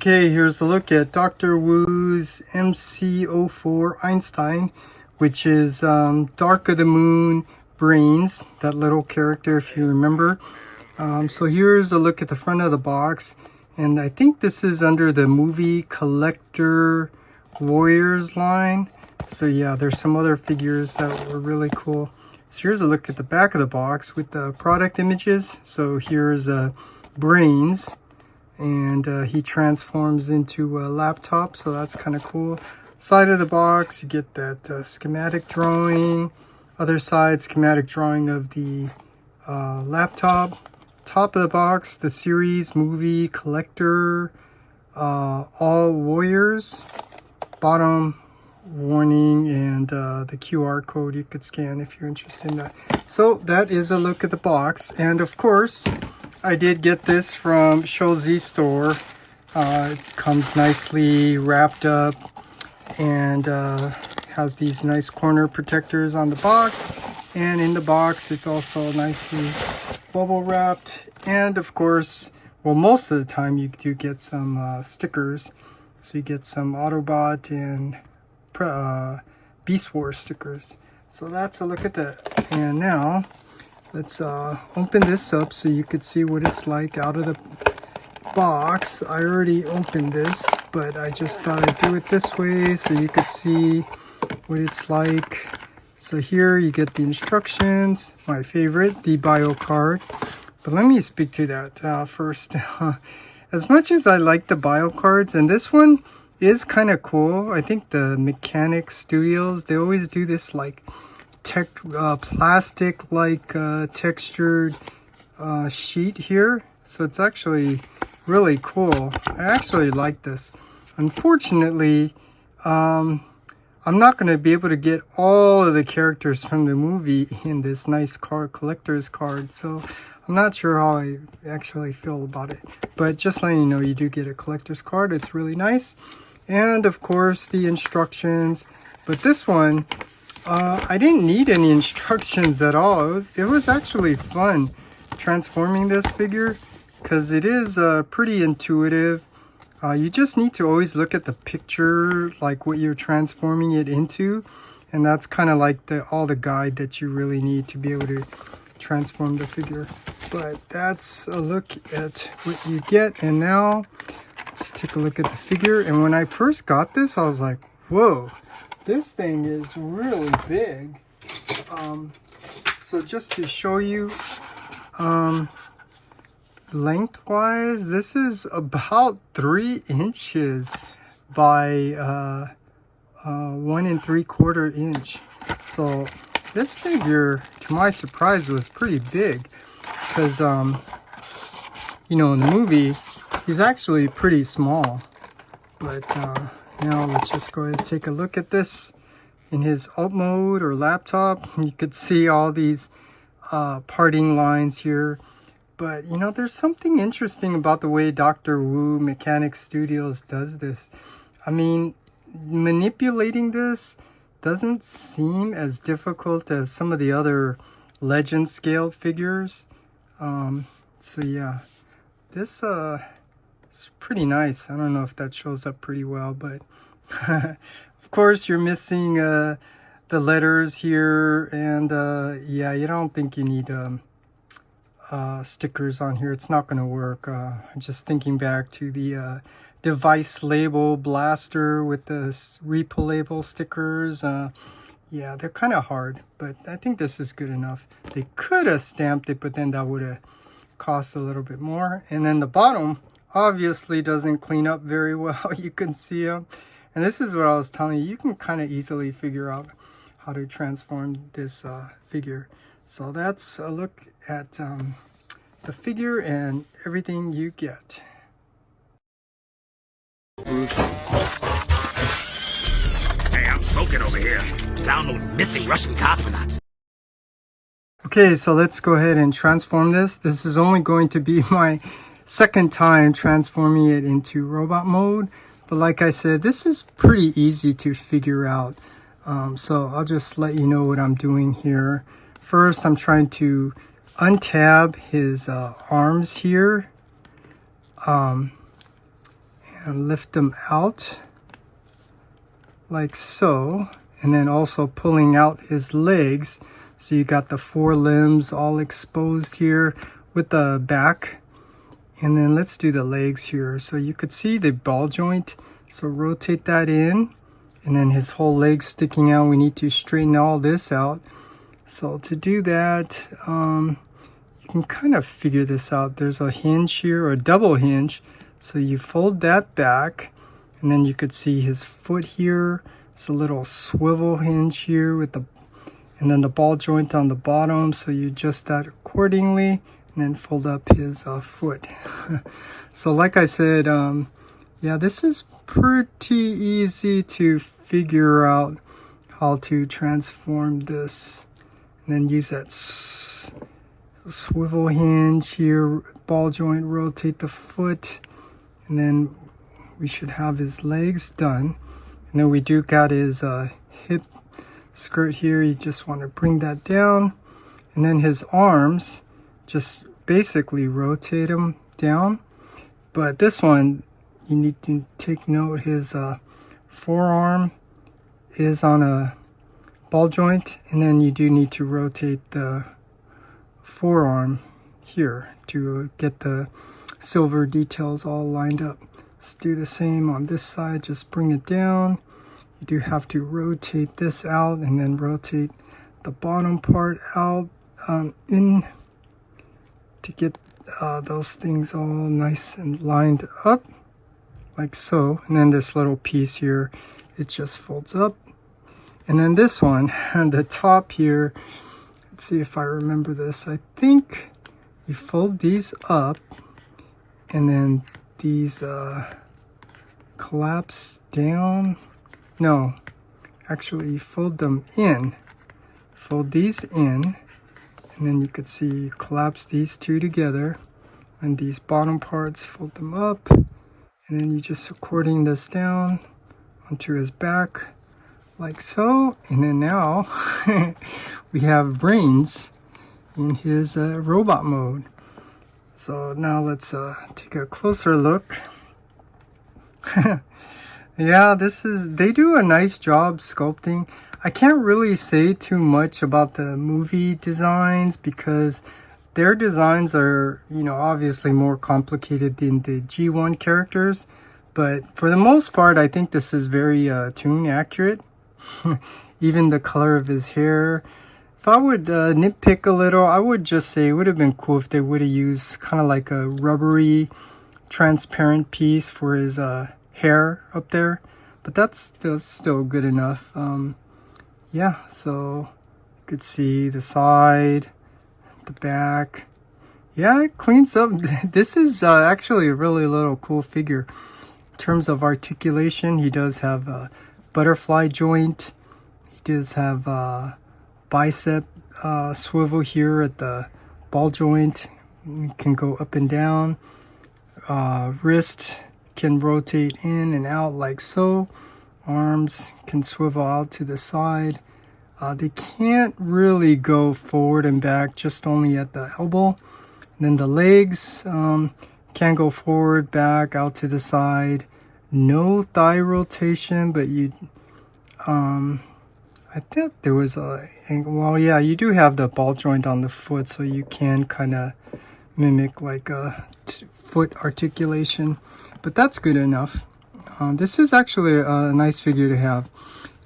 Okay, here's a look at Dr. Wu's MC-04 Einstein, which is Dark of the Moon Brains, that little character if you remember. So here's a look at the front of the box, and I think this is under the movie collector Warriors line. So yeah, there's some other figures that were really cool. So here's a look at the back of the box with the product images. So here's Brains, and he transforms into a laptop, so that's kind of cool. Side of the box, you get that schematic drawing. Other side, schematic drawing of the laptop. Top of the box, the series, movie, collector, all warriors. Bottom, warning, and the QR code you could scan if you're interested in that. So that is a look at the box, and of course I did get this from Shozi store. It comes nicely wrapped up and has these nice corner protectors on the box, and in the box it's also nicely bubble wrapped. And of course, well, most of the time you do get some stickers. So you get some Autobot and Beast Wars stickers. So that's a look at that. And now let's open this up so you could see what it's like out of the box. I already opened this, but I just thought I'd do it this way so you could see what it's like. So here you get the instructions, my favorite, the bio card. But let me speak to that first. As much as I like the bio cards, and this one is kind of cool. I think the Mechanic Studios, they always do this like plastic like textured sheet here, so it's actually really cool. I actually like this. Unfortunately, I'm not going to be able to get all of the characters from the movie in this nice card, collector's card, so I'm not sure how I actually feel about it. But just letting you know, you do get a collector's card. It's really nice. And of course the instructions. But this one, I didn't need any instructions at all. It was actually fun transforming this figure because it is pretty intuitive. You just need to always look at the picture, like what you're transforming it into, and that's kind of like all the guide that you really need to be able to transform the figure. But that's a look at what you get. And now let's take a look at the figure. And when I first got this, I was like, whoa, this thing is really big. So just to show you lengthwise, this is about 3 inches by 1 3/4 inch. So this figure, to my surprise, was pretty big because you know, in the movie he's actually pretty small. But now let's just go ahead and take a look at this in his alt mode or laptop. You could see all these parting lines here. But you know, there's something interesting about the way Dr. Wu Mechanic Studios does this. I mean, manipulating this doesn't seem as difficult as some of the other legend scaled figures. So yeah, this is pretty nice. I don't know if that shows up pretty well, but of course you're missing the letters here, and yeah, you don't think you need stickers on here. It's not going to work. Just thinking back to the device label blaster with the repo label stickers. Yeah, they're kind of hard, but I think this is good enough. They could have stamped it, but then that would have cost a little bit more. And then the bottom obviously doesn't clean up very well. You can see them. And this is what I was telling you. You can kind of easily figure out how to transform this figure. So that's a look at the figure and everything you get. Hey, I'm smoking over here. Download missing Russian cosmonauts. Okay, so let's go ahead and transform this. This is only going to be my second time transforming it into robot mode. But like I said, this is pretty easy to figure out. So I'll just let you know what I'm doing here. First, I'm trying to untab his arms here. and lift them out like so, and then also pulling out his legs. So you got the four limbs all exposed here with the back. And then let's do the legs here. So you could see the ball joint. So rotate that in, and then his whole leg sticking out. We need to straighten all this out. So to do that, you can kind of figure this out. There's a hinge here, or a double hinge. So you fold that back, and then you could see his foot here. It's a little swivel hinge here with the, and then the ball joint on the bottom. So you adjust that accordingly, and then fold up his foot. So like I said, yeah, this is pretty easy to figure out how to transform this, and then use that swivel hinge here, ball joint, rotate the foot, and then we should have his legs done. And then we do got his hip skirt here. You just want to bring that down, and then his arms, just basically rotate them down. But this one, you need to take note, his forearm is on a ball joint, and then you do need to rotate the forearm here to get the silver details all lined up. Let's do the same on this side. Just bring it down. You do have to rotate this out, and then rotate the bottom part out in to get those things all nice and lined up like so. And then this little piece here, it just folds up. And then this one and the top here, let's see if I remember this. I think you fold these up, and then these collapse down. No, actually you fold them in. Fold these in, and then you could see you collapse these two together, and these bottom parts, fold them up, and then you just according this down onto his back like so. And then now we have brains in his robot mode. So now let's take a closer look. Yeah, they do a nice job sculpting. I can't really say too much about the movie designs because their designs are, obviously more complicated than the G1 characters. But for the most part, I think this is very tune accurate. Even the color of his hair. If I would nitpick a little, I would just say it would have been cool if they would have used kind of like a rubbery, transparent piece for his hair up there. But that's still good enough. Yeah, so you could see the side, the back. Yeah, it cleans up. This is actually a really little cool figure. In terms of articulation, he does have a butterfly joint. He does have a bicep swivel here at the ball joint. It can go up and down. Wrist can rotate in and out like so. Arms can swivel out to the side. They can't really go forward and back, just only at the elbow. And then the legs can go forward, back, out to the side. No thigh rotation, but I think there was you do have the ball joint on the foot, so you can kind of mimic like a foot articulation, but that's good enough. This is actually a nice figure to have.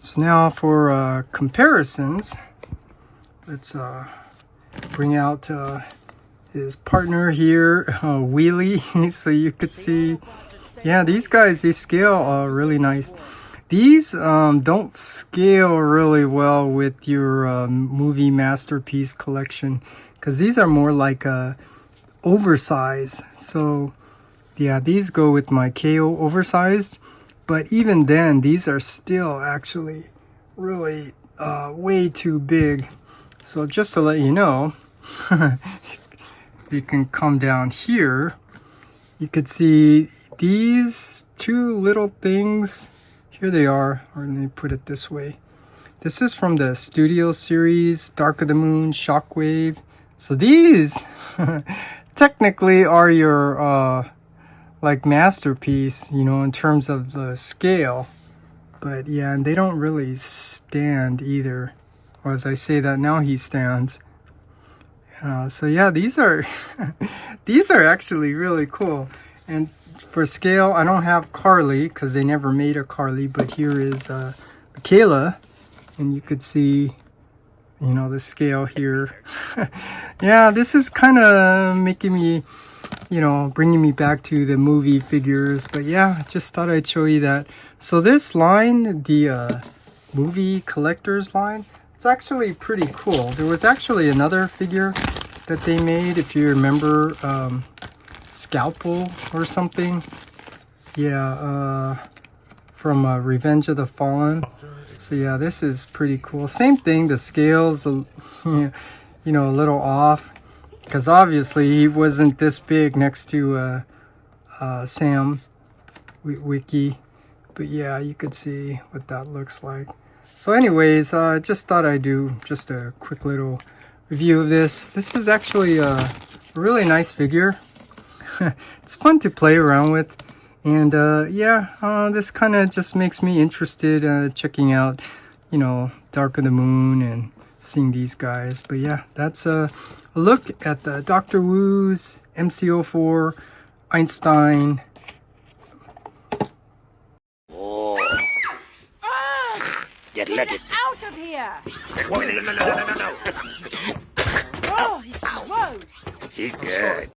So now for comparisons, let's bring out his partner here, Wheelie, so you could see, yeah, these guys, they scale really nice. These don't scale really well with your movie masterpiece collection, because these are more like oversized. So yeah, these go with my KO oversized, but even then these are still actually really way too big. So just to let you know, you can come down here, you could see these two little things. Here they are, or let me put it this way. This is from the Studio series, Dark of the Moon, Shockwave. So these technically are your like masterpiece, you know, in terms of the scale. But yeah, and they don't really stand either. Or as I say that, now he stands. So yeah, these are these are actually really cool. And for scale, I don't have Carly because they never made a Carly, but here is Michaela, and you could see, you know, the scale here. Yeah, this is kind of making me, you know, bringing me back to the movie figures. But yeah, I just thought I'd show you that. So this line, the movie collectors line, it's actually pretty cool. There was actually another figure that they made, if you remember, Scalpel or something. Yeah, from Revenge of the Fallen. So yeah, this is pretty cool. Same thing, the scales, you know, a little off. Because obviously he wasn't this big next to Sam Wiki. But yeah, you could see what that looks like. So anyways, I just thought I'd do just a quick little review of this. This is actually a really nice figure. It's fun to play around with. And yeah, this kind of just makes me interested checking out, you know, Dark of the Moon and seeing these guys. But yeah, that's a look at the Dr. Wu's MC-04 Einstein. Get it. Out of here! No. Oh, he's gross! She's good.